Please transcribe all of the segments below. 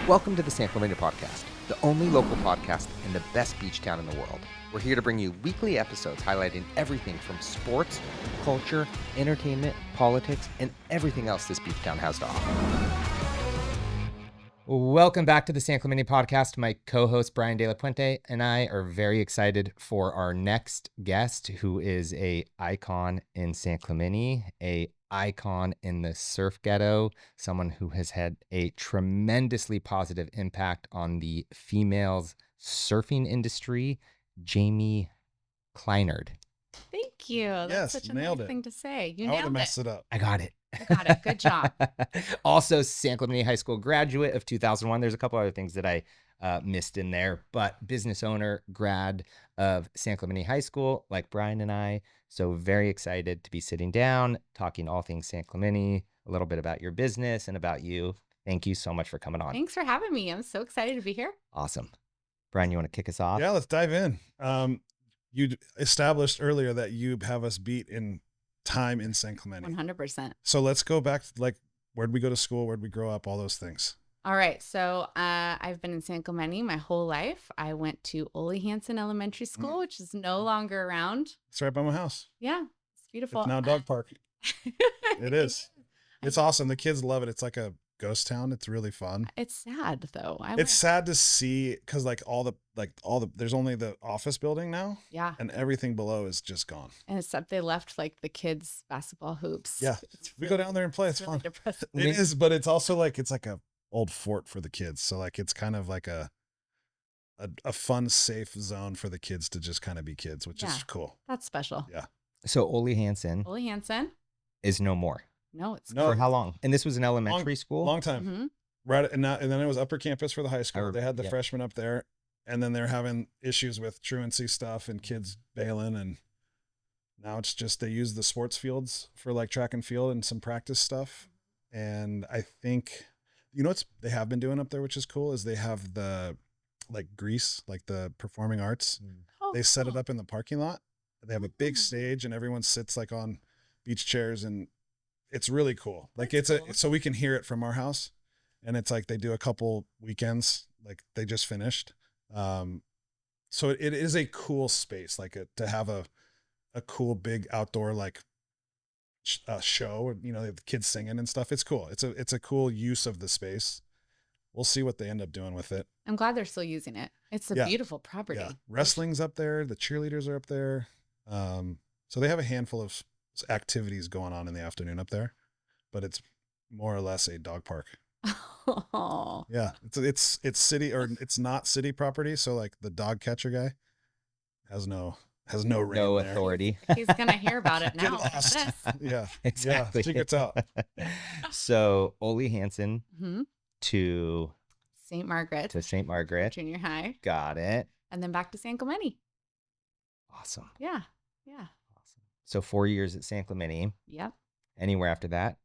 Welcome to the San Clemente Podcast, the only local podcast in the best beach town in the world. We're here to bring you weekly episodes highlighting everything from sports, culture, entertainment, politics, and everything else this beach town has to offer. Welcome back to the San Clemente Podcast. My co-host Brian De La Puente and I are very excited for our next guest, who is a icon in San Clemente, a icon in the Surf Ghetto, someone who has had a tremendously positive impact on the females surfing industry, Jamie Clinard. Thank you. That's such a nice thing to say. You I nailed it. Messed it up. I got it. I got it. Good job. Also, San Clemente High School graduate of 2001. There's a couple other things that I missed in there, but business owner, grad of San Clemente High School, like Brian and I. So very excited to be sitting down, talking all things San Clemente, a little bit about your business and about you. Thank you so much for coming on. Thanks for having me. I'm so excited to be here. Awesome. Brian, you want to kick us off? Yeah, let's dive in. You established earlier that you have us beat in time in San Clemente. 100%. So let's go back, like, where'd we go to school? Where'd we grow up? All those things. All right. So I've been in San Clemente my whole life. I went to Ole Hansen Elementary School, which is no longer around. It's right by my house. Yeah. It's beautiful. It's now a dog park. It is. It's awesome. The kids love it. It's like a ghost town. It's really fun. It's sad though. It's sad to see because there's only the office building now. Yeah. And everything below is just gone. And except they left like the kids basketball hoops. Yeah. We go down there and play. It's really fun. depressing. It is, but it's also like, it's like a old fort for the kids. So like, it's kind of like a fun, safe zone for the kids to just kind of be kids, which is cool. That's special. Yeah. So Ole Hansen is no more. No, it's For how long? And this was an elementary school? Long time. Mm-hmm. Right. And then it was upper campus for the high school. They had the yeah. freshmen up there, and then they're having issues with truancy stuff and kids bailing. And now it's just, they use the sports fields for like track and field and some practice stuff. And I think, what they have been doing up there, which is cool, is they have the like Grease, like the performing arts. They set it up in the parking lot. They have a big stage and everyone sits like on beach chairs, and it's really cool. Like so we can hear it from our house, and it's like they do a couple weekends, like they just finished. So it is a cool space, like to have a cool big outdoor like show, the kids singing and stuff. It's cool. It's a cool use of the space. We'll see what they end up doing with it. I'm glad they're still using it. It's a beautiful property. Yeah. Wrestling's up there. The cheerleaders are up there. So they have a handful of activities going on in the afternoon up there, but it's more or less a dog park. Oh. Yeah. It's city, or it's not city property. So like the dog catcher guy has no authority. He's going to hear about it now. Yeah. Exactly. Yeah, secret's out. So Ole Hansen to St. Margaret Junior High. Got it. And then back to San Clemente. Awesome. Yeah. Awesome. So 4 years at San Clemente. Yep. Anywhere after that?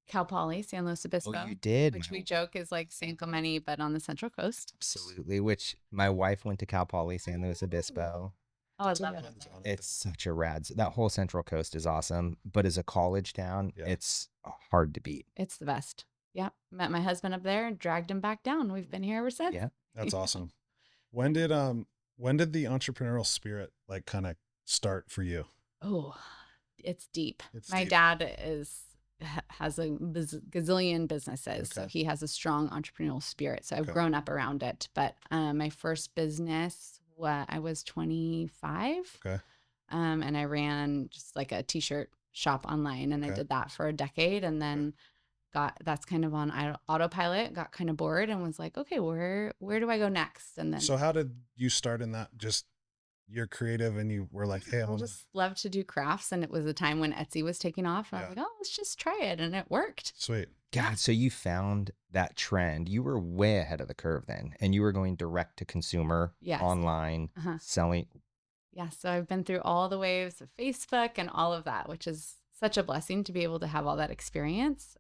Cal Poly, San Luis Obispo. Oh, you did. Which we joke is like San Clemente, but on the Central Coast. Absolutely. Which my wife went to Cal Poly, San Luis Obispo. Oh, I love it. It's such a that whole Central Coast is awesome. But as a college town, it's hard to beat. It's the best. Yeah. Met my husband up there and dragged him back down. We've been here ever since. Yeah. That's awesome. When did the entrepreneurial spirit like kind of start for you? Oh, it's deep. My dad has a gazillion businesses. So he has a strong entrepreneurial spirit. So I've grown up around it. But my first business, I was 25. Okay. And I ran just like a t-shirt shop online, and I did that for a decade, and then that's kind of on autopilot, got kind of bored and was like, okay, where do I go next? And then, so how did you start in that? Just you're creative and you were like, hey, I just love to do crafts. And it was a time when Etsy was taking off. And I was like, oh, let's just try it. And it worked. Sweet. God, so you found that trend. You were way ahead of the curve then, and you were going direct to consumer, online, selling. Yeah. So I've been through all the waves of Facebook and all of that, which is such a blessing to be able to have all that experience.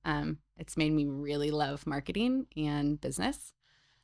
It's made me really love marketing and business.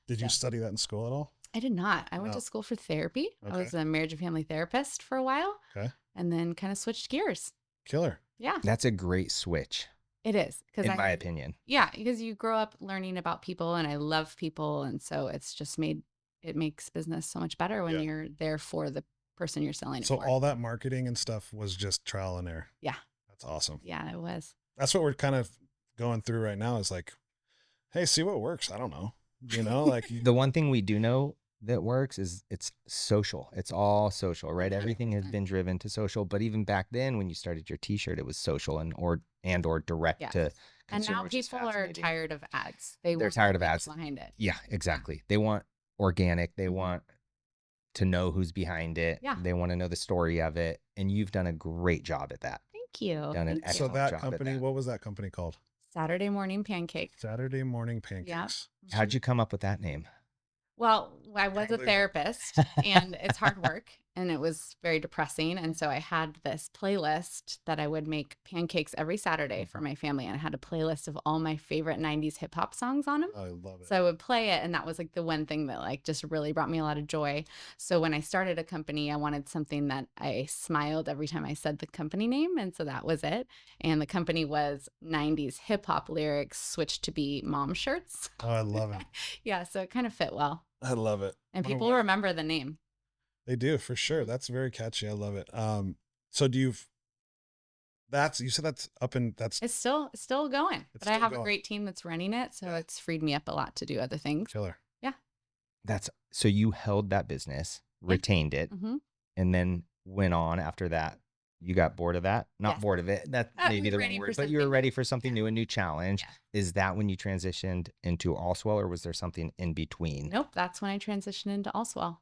Did you study that in school at all? I did not. I went to school for therapy. I was a marriage and family therapist for a while. Okay. And then kind of switched gears. Killer. Yeah. That's a great switch. It is. In my opinion. Yeah, because you grow up learning about people, and I love people. And so it's just it makes business so much better when you're there for the person you're selling it for. So all that marketing and stuff was just trial and error. Yeah. That's awesome. Yeah, it was. That's what we're kind of going through right now is like, hey, see what works. I don't know. You know, like the one thing we do know that works is it's social. It's all social, right? Everything has been driven to social. But even back then, when you started your T-shirt, it was social and or direct to consumer. And now people are tired of ads. They're tired of ads behind it. Yeah, exactly. They want organic. They want to know who's behind it. Yeah. They want to know the story of it. And you've done a great job at that. Thank you. Done an excellent job company, at that. What was that company called? Saturday Morning Pancakes. Saturday Morning Pancakes. Yeah. How'd you come up with that name? Well, I was a therapist and it's hard work and it was very depressing. And so I had this playlist that I would make pancakes every Saturday for my family. And I had a playlist of all my favorite 90s hip hop songs on them. I love it. So I would play it. And that was like the one thing that like just really brought me a lot of joy. So when I started a company, I wanted something that I smiled every time I said the company name. And so that was it. And the company was 90s hip hop lyrics switched to be mom shirts. Oh, I love it. Yeah. So it kind of fit well. I love it. And people remember the name. They do, for sure. That's very catchy. I love it. So you said that's up and that's it's still going, but I have a great team that's running it. So it's freed me up a lot to do other things. Killer. Yeah. So you held that business, retained it, and then went on after that. You got bored of that? Not bored of it. That may be the wrong word, but you were ready for something new, a new challenge. Yeah. Is that when you transitioned into All Swell, or was there something in between? Nope. That's when I transitioned into All Swell.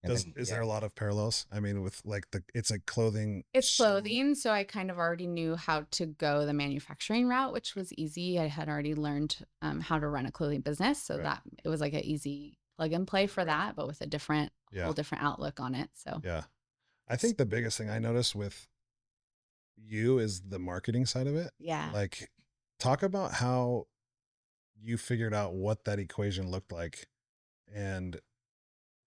Is there a lot of parallels? I mean, with like it's a clothing. It's clothing. So I kind of already knew how to go the manufacturing route, which was easy. I had already learned how to run a clothing business. So that it was like an easy plug and play for that, but with a whole different outlook on it. So yeah. I think the biggest thing I noticed with you is the marketing side of it. Yeah. Like, talk about how you figured out what that equation looked like, and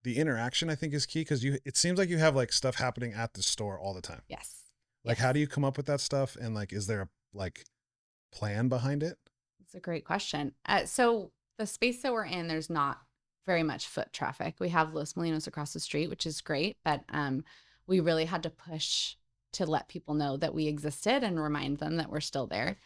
the interaction I think is key, because it seems like you have like stuff happening at the store all the time. Yes. Like, how do you come up with that stuff? And like, is there a like plan behind it? It's a great question. So the space that we're in, there's not very much foot traffic. We have Los Molinos across the street, which is great, but we really had to push to let people know that we existed and remind them that we're still there.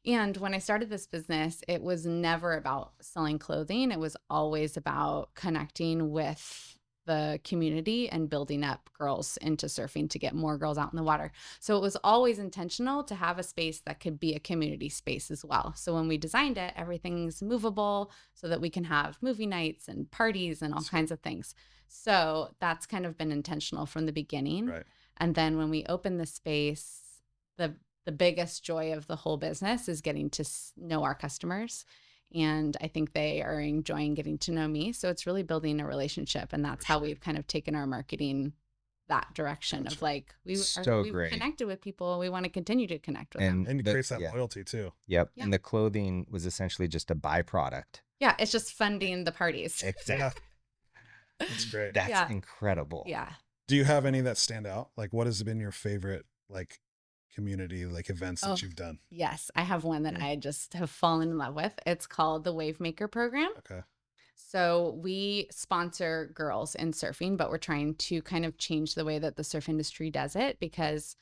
And when I started this business, it was never about selling clothing. It was always about connecting with the community and building up girls into surfing to get more girls out in the water. So it was always intentional to have a space that could be a community space as well. So when we designed it, everything's movable so that we can have movie nights and parties and all kinds of things. So that's kind of been intentional from the beginning. Right. And then when we open the space, the biggest joy of the whole business is getting to know our customers. And I think they are enjoying getting to know me. So it's really building a relationship. And that's how we've kind of taken our marketing that direction of like, we've connected with people. We want to continue to connect with them. And it creates that loyalty too. Yep. Yeah. And the clothing was essentially just a byproduct. Yeah. It's just funding the parties. Exactly. That's great. That's incredible. Yeah. Do you have any that stand out? Like, what has been your favorite, like, community, like, events that you've done? Yes. I have one that I just have fallen in love with. It's called the Wave Maker Program. Okay. So we sponsor girls in surfing, but we're trying to kind of change the way that the surf industry does it, because,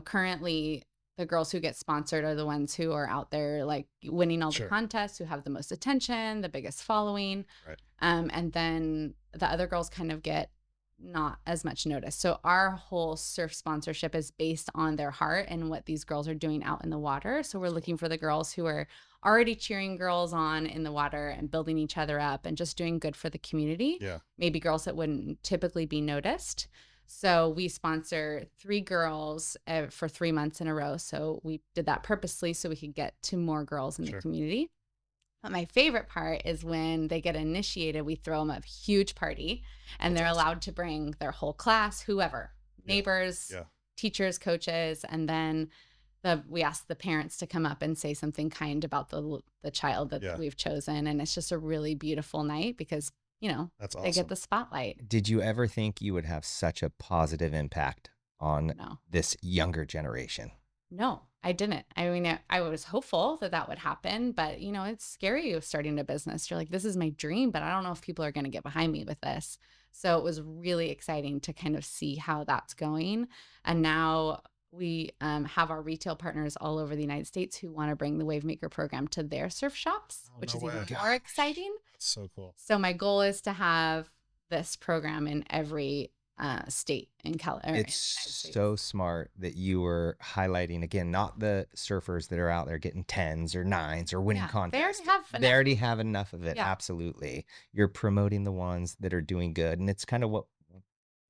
currently the girls who get sponsored are the ones who are out there like winning all the contests, who have the most attention, the biggest following. Right. And then the other girls kind of get not as much notice. So our whole surf sponsorship is based on their heart and what these girls are doing out in the water. So we're looking for the girls who are already cheering girls on in the water and building each other up and just doing good for the community. Yeah. Maybe girls that wouldn't typically be noticed. So we sponsor 3 girls for 3 months in a row. So we did that purposely so we could get to more girls in the community. But my favorite part is when they get initiated, we throw them a huge party and they're allowed to bring their whole class, whoever, neighbors, teachers, coaches. And then we ask the parents to come up and say something kind about the child that we've chosen. And it's just a really beautiful night because, that's awesome. They get the spotlight. Did you ever think you would have such a positive impact on this younger generation? No, I didn't. I mean, I was hopeful that that would happen, but you know, it's scary starting a business. You're like, this is my dream, but I don't know if people are going to get behind me with this. So it was really exciting to kind of see how that's going. And now we have our retail partners all over the United States who want to bring the Wavemaker program to their surf shops, which is even more exciting. That's so cool. So my goal is to have this program in every state in California. It's so smart that you were highlighting, again, not the surfers that are out there getting 10s or 9s or winning contests. They already have enough of it. Yeah. Absolutely. You're promoting the ones that are doing good. And it's kind of what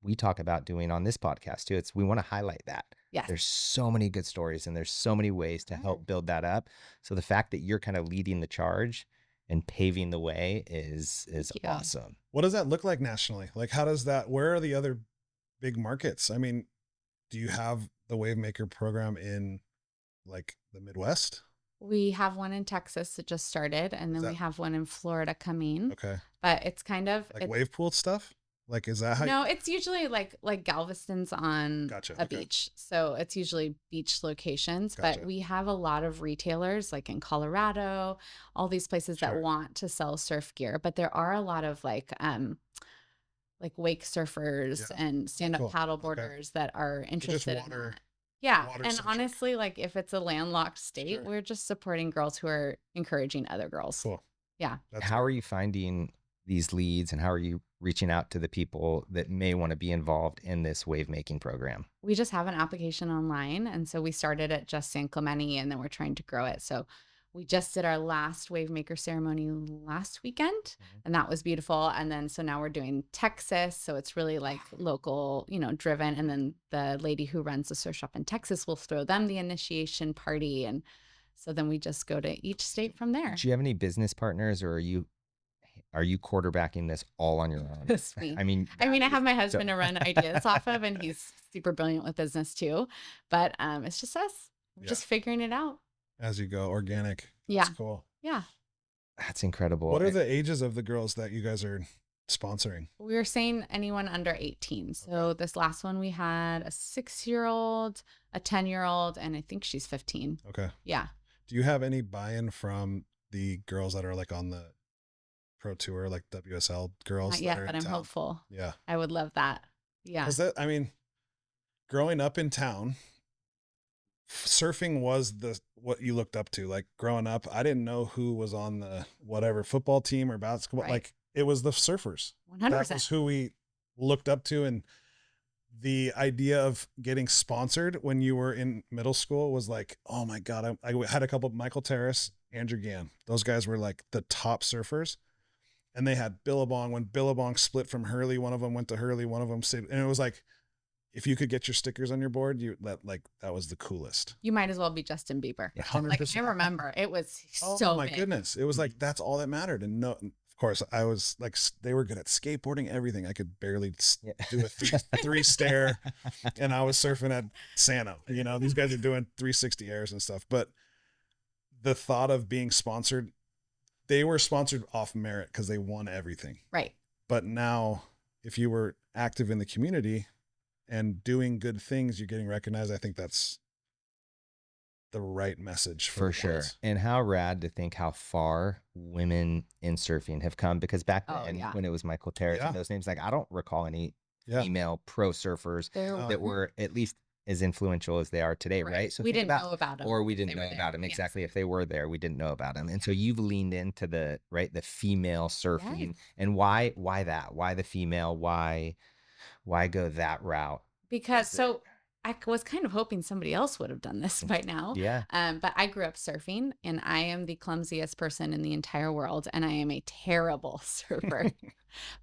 we talk about doing on this podcast too. We want to highlight that. Yes. There's so many good stories and there's so many ways to help build that up. So the fact that you're kind of leading the charge and paving the way is awesome. What does that look like nationally? Like, how does that, where are the other big markets? I mean, do you have the Wavemaker program in like the Midwest? We have one in Texas that just started, and then we have one in Florida coming. Okay. But it's kind of like wave pool stuff. Like, is that how? No, it's usually like Galveston's on a beach. So it's usually beach locations, but we have a lot of retailers like in Colorado, all these places that want to sell surf gear, but there are a lot of like wake surfers and stand-up paddle boarders that are interested in that. Yeah. And honestly, like if it's a landlocked state, we're just supporting girls who are encouraging other girls. Cool. Yeah. How are you finding these leads and how are you reaching out to the people that may want to be involved in this wave making program? We just have an application online. And so we started at just San Clemente and then we're trying to grow it. So we just did our last wave maker ceremony last weekend and that was beautiful. And then, so now we're doing Texas. So it's really like local, you know, driven. And then the lady who runs the surf shop in Texas will throw them the initiation party. And so then we just go to each state from there. Do you have any business partners or are you quarterbacking this all on your own? That's me. I mean, I have my husband to run ideas off of, and he's super brilliant with business too. But it's just us. We're just figuring it out as you go. Organic. Yeah. That's cool. Yeah. That's incredible. What are the ages of the girls that you guys are sponsoring? We were saying anyone under 18. So this last one we had a 6-year-old, a 10-year-old, and I think she's 15. Okay. Yeah. Do you have any buy-in from the girls that are like on the pro tour, like WSL girls? Not yet, but I'm hopeful. Yeah. I would love that. Yeah. I mean, growing up in town, surfing was what you looked up to. Like growing up, I didn't know who was on the whatever football team or basketball. Right. Like it was the surfers. 100%. That was who we looked up to. And the idea of getting sponsored when you were in middle school was like, oh my God, I had a couple of Michael Terrace, Andrew Gann. Those guys were like the top surfers. And they had Billabong. When Billabong split from Hurley, one of them went to Hurley, one of them stayed. And it was like, if you could get your stickers on your board, that was the coolest. You might as well be Justin Bieber. 100%. Like, I remember it was oh my goodness. It was like, that's all that mattered. And no, of course I was like, they were good at skateboarding, everything. I could barely do a three stair and I was surfing at Sano, you know, these guys are doing 360 airs and stuff. But the thought of being sponsored, they were sponsored off merit because they won everything. Right. But now if you were active in the community and doing good things, you're getting recognized. I think that's the right message for sure. And how rad to think how far women in surfing have come, because back then when it was Michael Terrace and those names, like I don't recall any female pro surfers that were at least as influential as they are today, right? So we didn't know about them. Or we didn't know about them. Exactly. If they were there, we didn't know about them. And so you've leaned into the female surfing. Yes. And why that? Why the female? Why go that route? Because I was kind of hoping somebody else would have done this by now. Yeah. But I grew up surfing and I am the clumsiest person in the entire world. And I am a terrible surfer,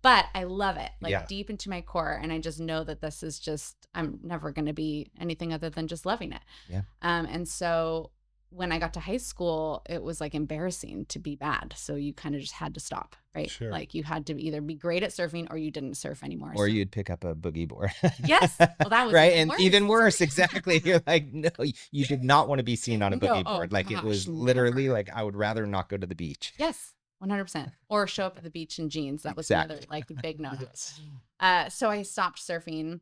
but I love it deep into my core. And I just know that this is I'm never going to be anything other than just loving it. Yeah. And so when I got to high school, it was like embarrassing to be bad. So you kind of just had to stop, right? Sure. Like you had to either be great at surfing or you didn't surf anymore. Or you'd pick up a boogie board. Yes. Well, that was right. And even worse. Exactly. You're like, no, you did not want to be seen on a boogie board. Like it was literally like, I would rather not go to the beach. Yes. 100%. Or show up at the beach in jeans. That was another like big no. So I stopped surfing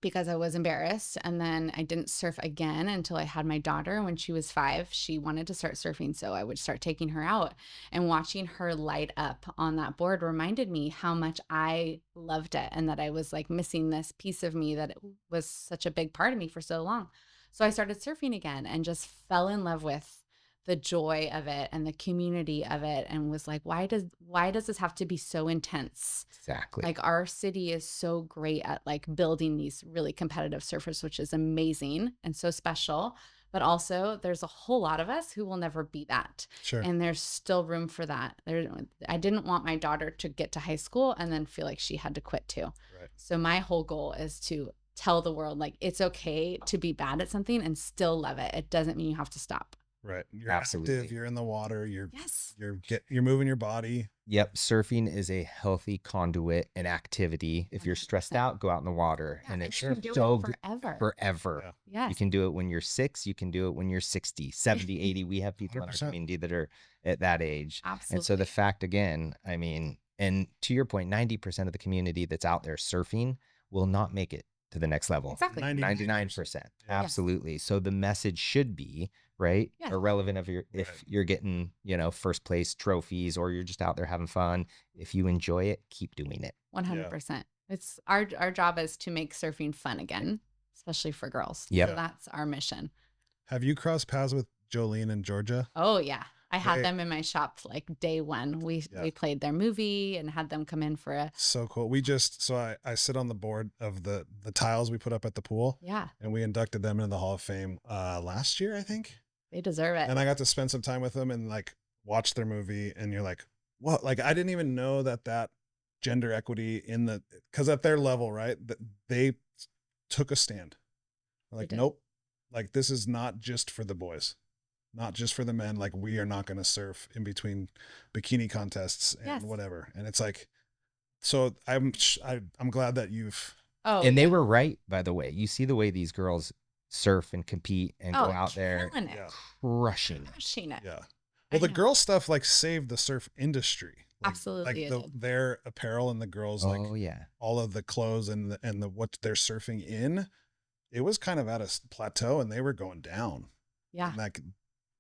because I was embarrassed. And then I didn't surf again until I had my daughter. When she was 5, she wanted to start surfing. So I would start taking her out, and watching her light up on that board reminded me how much I loved it, and that I was like missing this piece of me that it was such a big part of me for so long. So I started surfing again and just fell in love with the joy of it and the community of it, and was like, why does this have to be so intense? Exactly. Like, our city is so great at like building these really competitive surfers, which is amazing and so special. But also there's a whole lot of us who will never be that. Sure. And there's still room for that. I didn't want my daughter to get to high school and then feel like she had to quit too. Right. So my whole goal is to tell the world, like, it's okay to be bad at something and still love it. It doesn't mean you have to stop. Right. You're Absolutely. active, you're in the water, you're Yes. you're moving your body. Yep. Surfing is a healthy conduit and activity. If you're stressed out, go out in the water. Yeah, and and it's you can do so it good forever. forever. Yeah. Yes. You can do it when you're 6. You can do it when you're 60, 70, 80. We have people in our 100%. community that are at that age. Absolutely. And so the fact, again, I mean, and to your point, 90% of the community that's out there surfing will not make it to the next level. Exactly. 99%. Yeah. Absolutely. So the message should be, right, Yes. irrelevant of if Right. you're getting, first place trophies or you're just out there having fun. If you enjoy it, keep doing it. 100%. It's our job is to make surfing fun again, especially for girls. Yep. So that's our mission. Have you crossed paths with Jolene in Georgia? Oh yeah. I had Hey. them in my shop like day one. We played their movie and had them come in for a So cool. I sit on the board of the tiles we put up at the pool, and we inducted them into the Hall of Fame last year, I think. They deserve it. And I got to spend some time with them and like watch their movie, and you're like, what? Like, I didn't even know that gender equity because at their level, right, they took a stand. Like, nope, like this is not just for the boys, not just for the men. Like, we are not going to surf in between bikini contests and whatever. And it's like, so I'm glad that you've. Oh, and they were right, by the way. You see the way these girls surf and compete and go out there crushing it. Yeah. Well, the girl stuff like saved the surf industry. Like, absolutely. Like their apparel and the girls, like all of the clothes and the what they're surfing in, it was kind of at a plateau and they were going down. Yeah. And like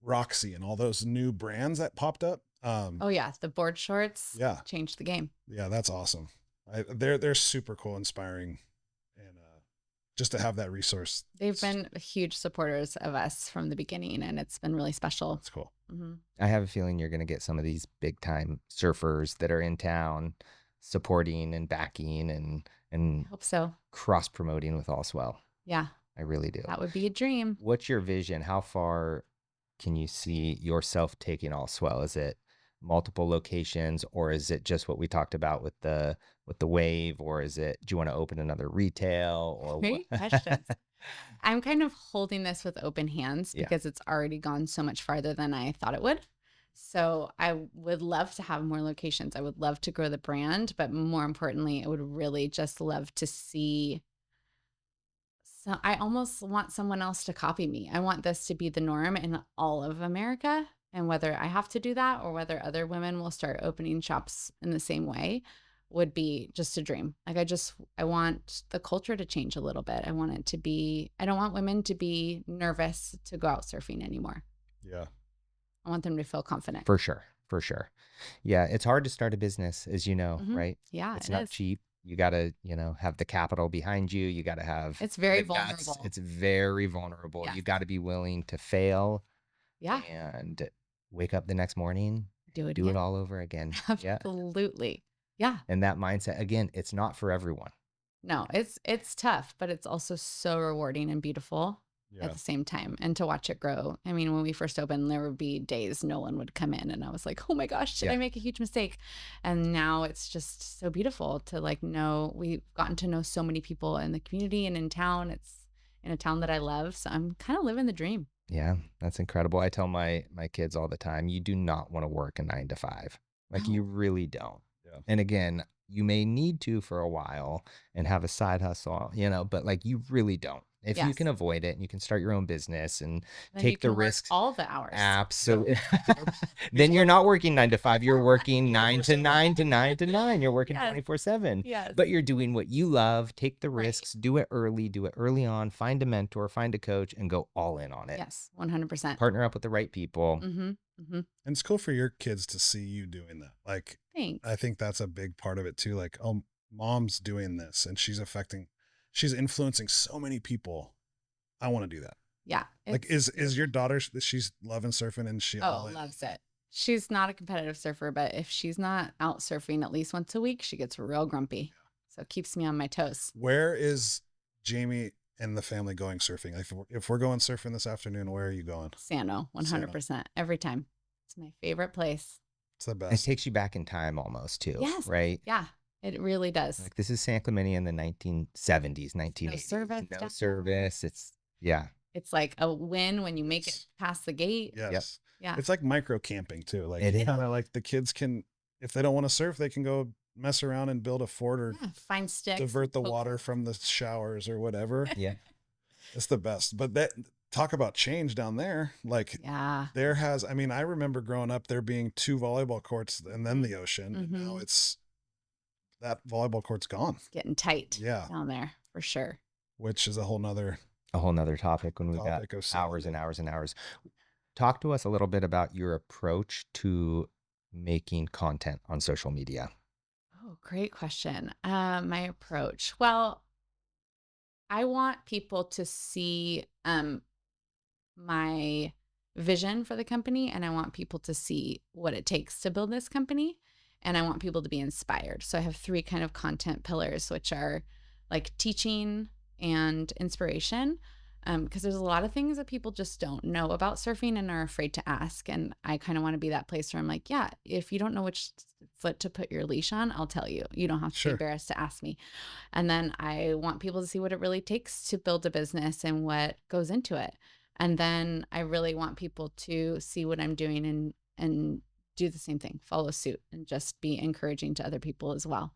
Roxy and all those new brands that popped up. The board shorts changed the game. Yeah, that's awesome. They're super cool, inspiring, and just to have that resource. They've been huge supporters of us from the beginning, and it's been really special. That's cool. Mm-hmm. I have a feeling you're going to get some of these big time surfers that are in town supporting and backing and I hope so. Cross promoting with All Swell. Yeah. I really do. That would be a dream. What's your vision? How far can you see yourself taking All Swell? Is it multiple locations, or is it just what we talked about with the wave, or do you want to open another retail, or great questions? I'm kind of holding this with open hands because it's already gone so much farther than I thought it would. So I would love to have more locations. I would love to grow the brand, but more importantly, I would really just love to see. So I almost want someone else to copy me. I want this to be the norm in all of America. And whether I have to do that or whether other women will start opening shops in the same way would be just a dream. Like, I want the culture to change a little bit. I want it to be, I don't want women to be nervous to go out surfing anymore. Yeah. I want them to feel confident. For sure. Yeah. It's hard to start a business, as you know, right? Yeah. It's not cheap. You got to, have the capital behind you. You got to have. It's very vulnerable. It's very vulnerable. Yes. You got to be willing to fail. Yeah. And wake up the next morning, do it all over again. Absolutely. Yeah. And that mindset, again, it's not for everyone. No, it's tough, but it's also so rewarding and beautiful at the same time. And to watch it grow. I mean, when we first opened, there would be days no one would come in and I was like, oh my gosh, did I make a huge mistake? And now it's just so beautiful to know we've gotten to know so many people in the community and in town. It's in a town that I love. So I'm kind of living the dream. Yeah, that's incredible. I tell my kids all the time, you do not want to work a 9 to 5. Like, you really don't. Yeah. And again, you may need to for a while and have a side hustle, but like, you really don't. If you can avoid it and you can start your own business and then take the risks. All the hours. Absolutely. Then you're not working 9 to 5. You're working 9 to 9 to 9 to 9. You're working 24/7. Yes. But you're doing what you love. Take the risks. Do it early on. Find a mentor, find a coach, and go all in on it. Yes, 100%. Partner up with the right people. And it's cool for your kids to see you doing that. Like, thanks. I think that's a big part of it too. Like, oh, mom's doing this and she's influencing so many people. I want to do that. Yeah. Like, is your daughter, she's loving surfing and she loves it. She's not a competitive surfer, but if she's not out surfing at least once a week, she gets real grumpy. So it keeps me on my toes. Where is Jamie and the family going surfing? Like, if we're going surfing this afternoon, where are you going? Sano, 100%. Every time. It's my favorite place. It's the best. It takes you back in time almost too. Yes. Right? Yeah. It really does. Like, this is San Clemente in the 1970s, 1980s. No service. It's like a win when you make it past the gate. Yes. Yep. Yeah. It's like micro camping too. Like, it is. Kind of like the kids can, if they don't want to surf, they can go mess around and build a fort or find sticks, divert the water from the showers or whatever. Yeah. It's the best. But talk about change down there. Like, I remember growing up there being 2 volleyball courts and then the ocean. And now that volleyball court's gone. It's getting tight down there for sure. Which is a whole nother topic when we got hours and hours and hours. Talk to us a little bit about your approach to making content on social media. Oh, great question. My approach. Well, I want people to see my vision for the company, and I want people to see what it takes to build this company, and I want people to be inspired. So I have 3 kind of content pillars, which are like teaching and inspiration, because there's a lot of things that people just don't know about surfing and are afraid to ask. And I kind of want to be that place where I'm like, yeah, if you don't know which foot to put your leash on, I'll tell you. You don't have to be embarrassed to ask me. And then I want people to see what it really takes to build a business and what goes into it. And then I really want people to see what I'm doing and do the same thing, follow suit, and just be encouraging to other people as well.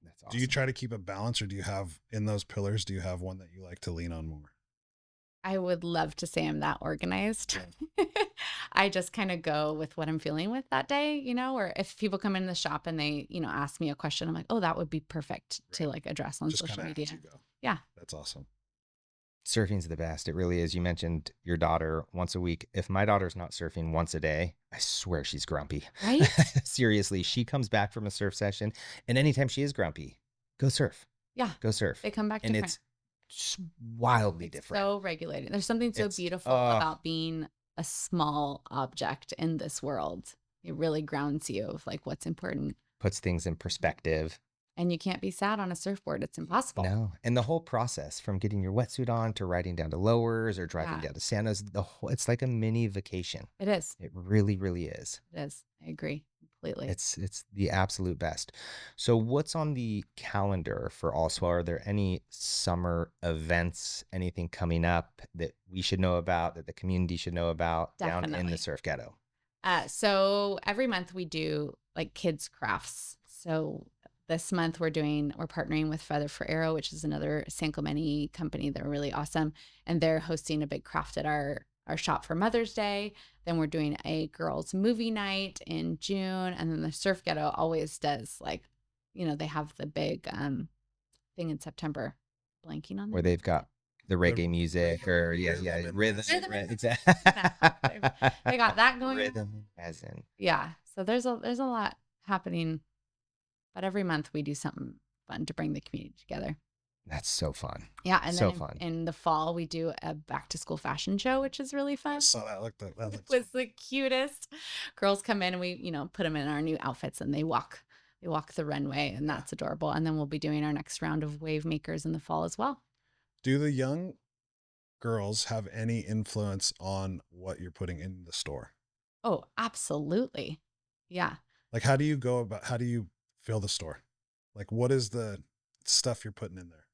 That's awesome. Do you try to keep a balance, or do you have, in those pillars, do you have one that you like to lean on more? I would love to say I'm that organized. I just kind of go with what I'm feeling with that day, or if people come in the shop and they, ask me a question, I'm like, oh, that would be perfect to like address on social media. Yeah. That's awesome. Surfing's the best. It really is. You mentioned your daughter once a week. If my daughter's not surfing once a day, I swear she's grumpy. Right? Seriously, she comes back from a surf session, and anytime she is grumpy, go surf. Yeah. Go surf. They come back and different. It's wildly different. So regulated. There's something so beautiful about being a small object in this world. It really grounds you of like what's important. Puts things in perspective. And you can't be sad on a surfboard. It's impossible. No. And the whole process from getting your wetsuit on to riding down to Lowers or driving down to Santa's, it's like a mini vacation. It is. It really, really is. It is. I agree completely. It's the absolute best. So what's on the calendar for All Swell? Are there any summer events, anything coming up that we should know about, that the community should know about down in the Surf Ghetto? So every month we do like kids crafts. So this month we're partnering with Feather for Arrow, which is another San Clemente company. They're really awesome. And they're hosting a big craft at our shop for Mother's Day. Then we're doing a girls movie night in June. And then the Surf Ghetto always does they have the big thing in September. Blanking on that. Where they've got the reggae music or rhythm. Exactly. They got that going. Rhythm as in. Yeah. So there's a lot happening. But every month we do something fun to bring the community together. That's so fun. Yeah. And so then fun. In the fall, we do a back to school fashion show, which is really fun. I saw that. It was the cutest. Girls come in and we, put them in our new outfits and they walk the runway, and that's adorable. And then we'll be doing our next round of wave makers in the fall as well. Do the young girls have any influence on what you're putting in the store? Oh, absolutely. Yeah. Like, how do you fill the store? Like, what is the stuff you're putting in there?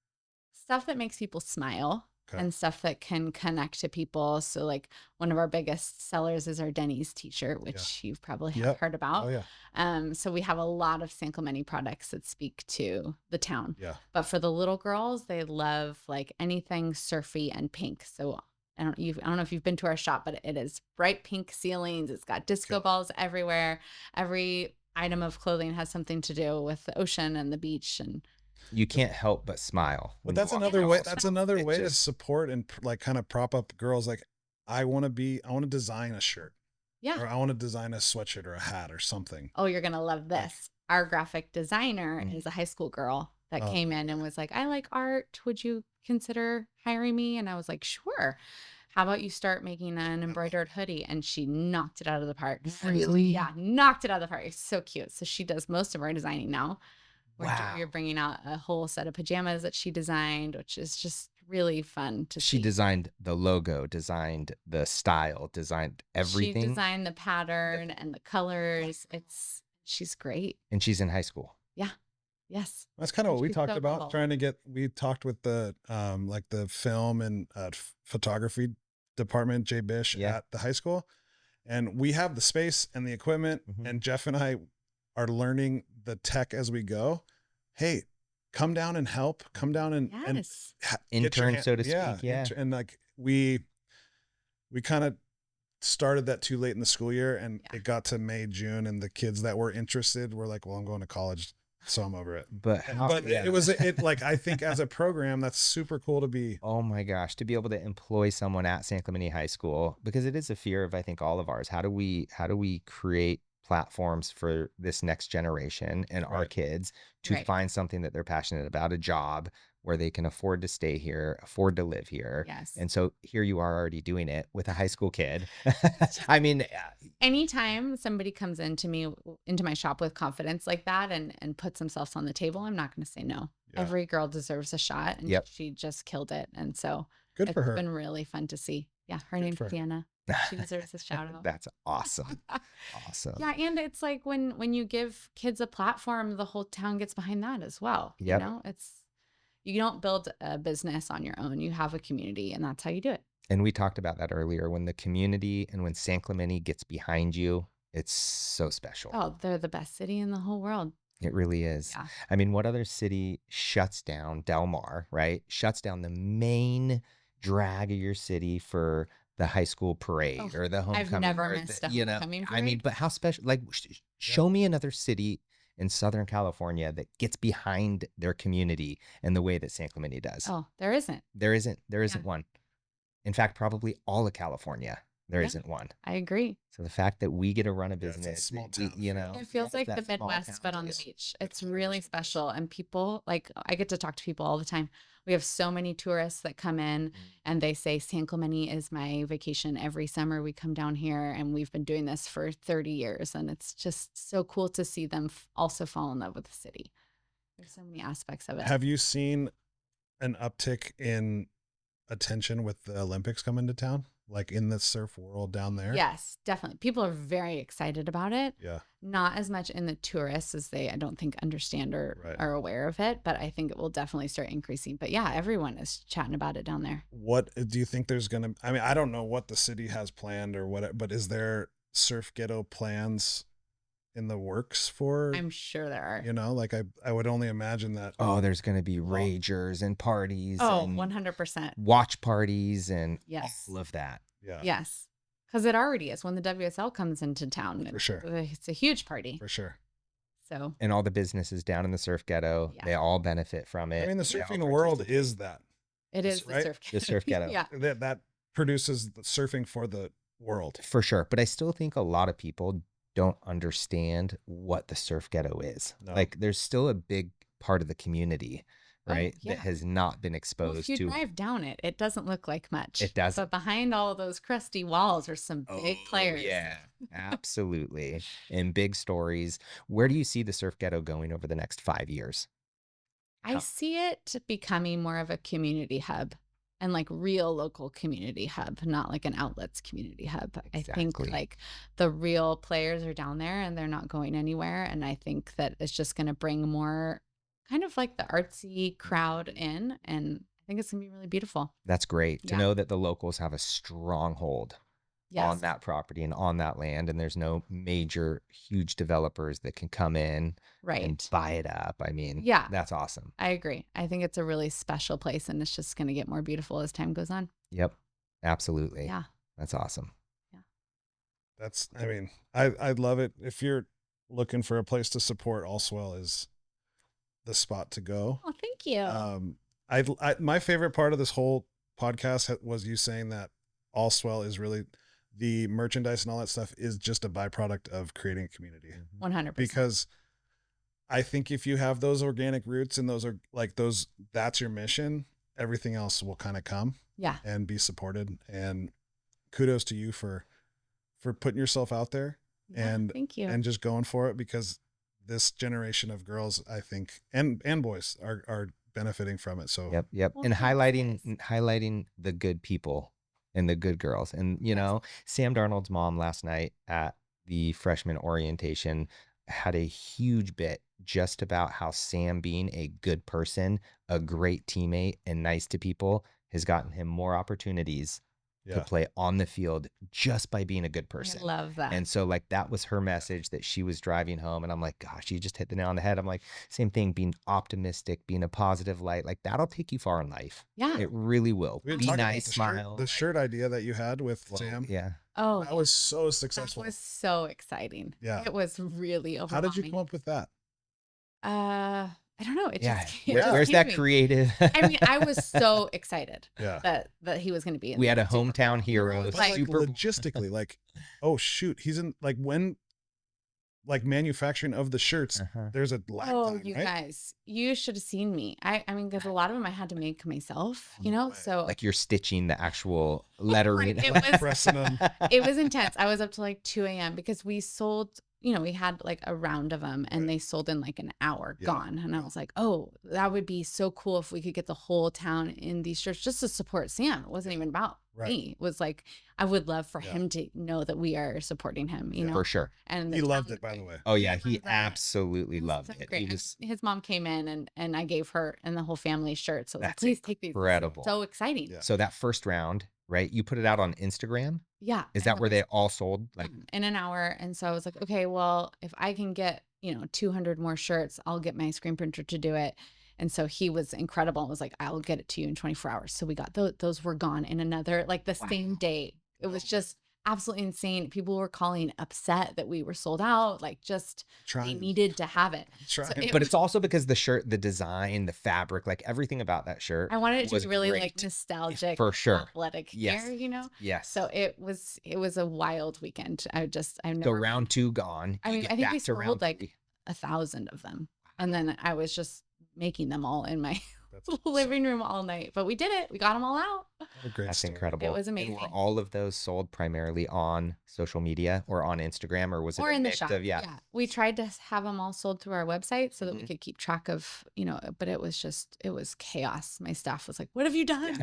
Stuff that makes people smile. and stuff that can connect to people. So like one of our biggest sellers is our Denny's t-shirt, which you've probably heard about. Oh yeah. So we have a lot of San Clemente products that speak to the town. Yeah. But for the little girls, they love like anything surfy and pink. So I don't know if you've been to our shop, but it is bright pink ceilings. It's got disco balls everywhere. Every item of clothing has something to do with the ocean and the beach, and you can't help but smile. But that's another way. That's another way to support and like kind of prop up girls. Like I want to design a shirt. Yeah. Or I want to design a sweatshirt or a hat or something. Oh, you're going to love this. Our graphic designer is a high school girl that came in and was like, I like art. Would you consider hiring me? And I was like, sure. How about you start making an embroidered hoodie? And she knocked it out of the park. Really? Yeah, knocked it out of the park. It's so cute. So she does most of our designing now. Wow. We're bringing out a whole set of pajamas that she designed, which is just really fun to see. She designed the logo, designed the style, designed everything. She designed the pattern and the colors. She's great. And she's in high school. Yeah. Yes. That's kind of what we talked about, we talked with the like the film and photography department, Jay Bish at the high school. And we have the space and the equipment, and Jeff and I are learning the tech as we go. Hey, come down and help. Come down and intern, so to speak. Yeah. And like we kind of started that too late in the school year, and it got to May, June, and the kids that were interested were like, well, I'm going to college, so I'm over it. But it was like, I think as a program, that's super cool to be. Oh my gosh, to be able to employ someone at San Clemente High School, because it is a fear of, I think, all of ours. How do we create platforms for this next generation and our kids to find something that they're passionate about, a job where they can afford to stay here, afford to live here. Yes. And so here you are already doing it with a high school kid. I mean, anytime somebody comes into my shop with confidence like that and puts themselves on the table, I'm not going to say no. Yeah. Every girl deserves a shot, and she just killed it. And so good for her. It's been really fun to see. Yeah. Her name's Sienna. She deserves a shout out. That's awesome. Awesome. Yeah. And it's like when you give kids a platform, the whole town gets behind that as well. Yep. You know, you don't build a business on your own. You have a community, and that's how you do it. And we talked about that earlier. When the community and when San Clemente gets behind you, it's so special. Oh, they're the best city in the whole world. It really is. Yeah. I mean, what other city shuts down Del Mar, right? Shuts down the main drag of your city for the high school parade or the homecoming. I've never missed a homecoming parade. I mean, but how special, like show me another city in Southern California that gets behind their community in the way that San Clemente does. Oh, there isn't. There isn't one. In fact, probably all of California, there isn't one. I agree. So the fact that we get to run a business, it's a small town. It feels like the Midwest, but on the beach. It's really special. And people, like, I get to talk to people all the time. We have so many tourists that come in and they say, San Clemente is my vacation. Every summer we come down here, and we've been doing this for 30 years. And it's just so cool to see them also fall in love with the city. There's so many aspects of it. Have you seen an uptick in attention with the Olympics coming to town? Like in the surf world down there? Yes, definitely. People are very excited about it. Yeah. Not as much in the tourists as they, I don't think, understand or are aware of it, but I think it will definitely start increasing. But yeah, everyone is chatting about it down there. What do you think there's going to, I mean, I don't know what the city has planned or what, but is there Surf Ghetto plans in the works for? I'm sure there are. You know, like I would only imagine that. Oh, there's going to be ragers and parties. Oh, and 100%. Watch parties and all of that. Yeah. Yes. Because it already is when the WSL comes into town. For sure. It's a huge party. For sure. So. And all the businesses down in the Surf Ghetto, they all benefit from it. I mean, the surfing world is that. It is the Surf Ghetto. The Surf Ghetto. Yeah. That produces the surfing for the world. For sure. But I still think a lot of people don't understand what the Surf Ghetto is. No. Like there's still a big part of the community, right? That has not been exposed to. If you drive down it, it doesn't look like much. It doesn't. But behind all of those crusty walls are some big players. Yeah, absolutely. And big stories. Where do you see the Surf Ghetto going over the next 5 years? I see it becoming more of a community hub. And like real local community hub, not like an outlets community hub. Exactly. I think like the real players are down there and they're not going anywhere. And I think that it's just going to bring more kind of like the artsy crowd in. And I think it's going to be really beautiful. That's great to know that the locals have a stronghold on that property and on that land. And there's no major, huge developers that can come in and buy it up. I mean, that's awesome. I agree. I think it's a really special place, and it's just going to get more beautiful as time goes on. Yep. Absolutely. Yeah. That's awesome. Yeah. I mean, I'd love it. If you're looking for a place to support, All Swell is the spot to go. Oh, thank you. My favorite part of this whole podcast was you saying that All Swell is really the merchandise and all that stuff is just a byproduct of creating a community. 100%. Because I think if you have those organic roots and those are like those, that's your mission, everything else will kind of come and be supported. And kudos to you for putting yourself out there and thank you. And just going for it, because this generation of girls, I think, and boys are benefiting from it. So yep. Well, and highlighting the good people and the good girls. And, you know, Sam Darnold's mom last night at the freshman orientation had a huge bit just about how Sam being a good person, a great teammate, and nice to people has gotten him more opportunities to play on the field just by being a good person. I love that. And so like that was her message that she was driving home. And I'm like, gosh, you just hit the nail on the head. I'm like, same thing, being optimistic, being a positive light, like that'll take you far in life. Yeah. It really will. Be nice, smile. The shirt idea that you had with Sam. Yeah. Oh, that was so successful. That was so exciting. Yeah. It was really overwhelming. How did you come up with that? I don't know. It just where's that creative? I mean, I was so excited that he was going to be in. We had a hometown hero. Like logistically, like, oh shoot, he's in like manufacturing of the shirts. There's a lag time, you right? guys, you should have seen me. I mean, because a lot of them I had to make myself, you know, so like you're stitching the actual lettering. Pressing them. It was intense. I was up to like 2 a.m. because we sold, you know, we had like a round of them and they sold in like an hour gone. And I was like, oh, that would be so cool if we could get the whole town in these shirts just to support Sam. It wasn't even about me. It was like, I would love for him to know that we are supporting him, you know? For sure. And he loved it, by the way. Oh yeah. He absolutely loved it. Great. His mom came in and I gave her and the whole family shirts. So that's please take these. Incredible. So exciting. Yeah. So that first round, right? You put it out on Instagram? Yeah. Is that where they all sold? Like in an hour. And so I was like, okay, well, if I can get, 200 more shirts, I'll get my screen printer to do it. And so he was incredible and was like, I'll get it to you in 24 hours. So we got those were gone in another, like the same day. It was just absolutely insane. People were calling upset that we were sold out, like just they needed to have it. But it's also because the shirt, the design, the fabric, like everything about that shirt. I wanted it to be really like nostalgic, for sure, athletic gear, Yes. So it was a wild weekend. So round 2 gone. I mean, I think we sold like 1,000 of them. And then I was just making them all in my living room all night, but we did it. We got them all out. That's incredible. It was amazing. And were all of those sold primarily on social media or on Instagram, or was it in the shop? We tried to have them all sold through our website so that we could keep track of, but it was chaos. My staff was like, what have you done?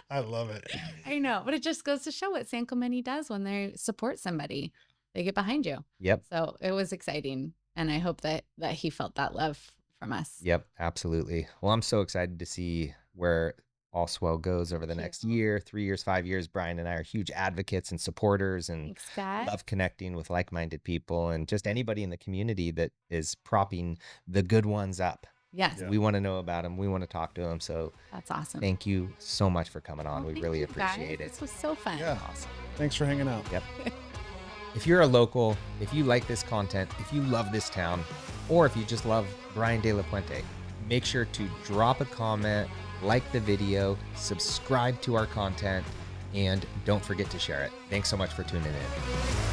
I love it. I know, but it just goes to show what San Clemente does when they support somebody. They get behind you. Yep. So it was exciting. And I hope that he felt that love from us. Yep, absolutely. Well, I'm so excited to see where All Swell goes over the next year, 3 years, 5 years. Brian and I are huge advocates and supporters and love connecting with like-minded people and just anybody in the community that is propping the good ones up. Yes. We want to know about them. We want to talk to them. So that's awesome. Thank you so much for coming on. We really appreciate it. This was so fun. Yeah. Awesome. Thanks for hanging out. Yep. If you're a local, if you like this content, if you love this town, or if you just love Brian De La Puente, make sure to drop a comment, like the video, subscribe to our content, and don't forget to share it. Thanks so much for tuning in.